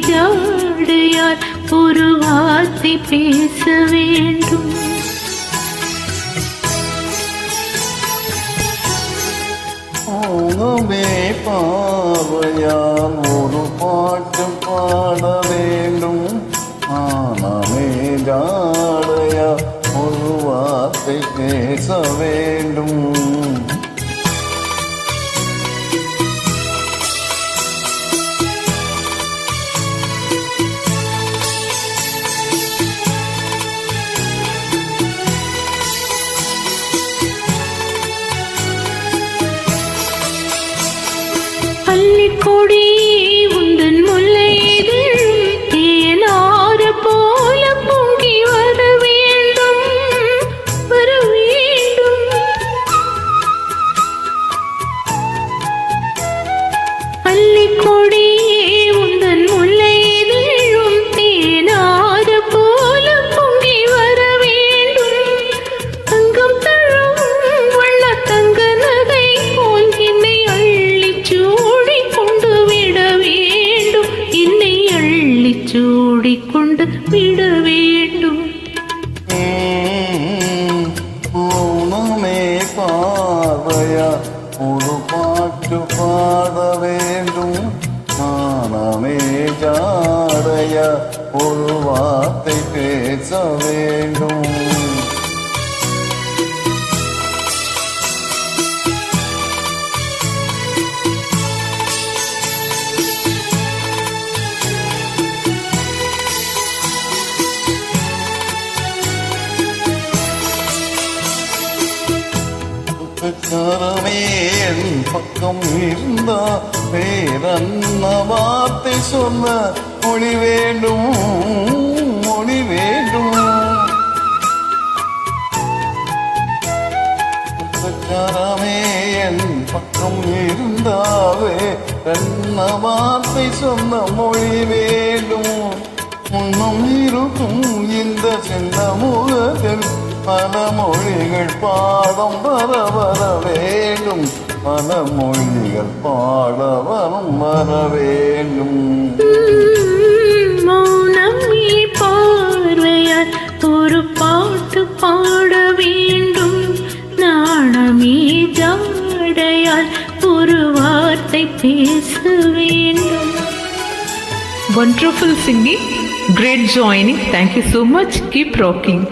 ஜாடையால் ஒரு வார்த்தை பேச வேண்டும். மௌனமே பார்வையால் ஒரு பாட்டு பாட வேண்டும். மௌனமே ஜாடையால் ஒரு வார்த்தை பேச வேண்டும். கொடி உந்தன் முல்லைகள் தேனாறு போல பொங்கி வர வேண்டும், வர வேண்டும். அள்ளிக்கொடி உந்தன் முல்லைகளும் தேனாறு போல பொங்கி வர வேண்டும். தங்கம் தழும் வள்ள தங்க நகை போல் என்னை அள்ளிச்சூ சூடிக்கொண்டு விட வேண்டும். மௌனமே பார்வையா ஒரு பாட்டு பாட வேண்டும். மௌனமே ஜாடையா ஒரு வார்த்தை பேச வேண்டும். கரமே என் பக்கம் இருந்தா வேறன்ன வார்த்தை சொன்ன மொழி வேண்டும், மொழி வேண்டும். கரமே என் பக்கம் இருந்தாவே என்ன வார்த்தை சொன்ன மொழி வேண்டும். முன்னும் இருக்கும் இந்த சின்ன முகத்தில் பல மொழிகள் பாடம் வர வர வேண்டும். பல மொழிகள் பாட வர வேண்டும். மௌனமே பார்வையால் ஒரு பாட்டு பாட வேண்டும். நாணமே ஜாடையால் ஒரு வார்த்தை பேச வேண்டும். Wonderful singing, great joining. Thank you so much. Keep rocking.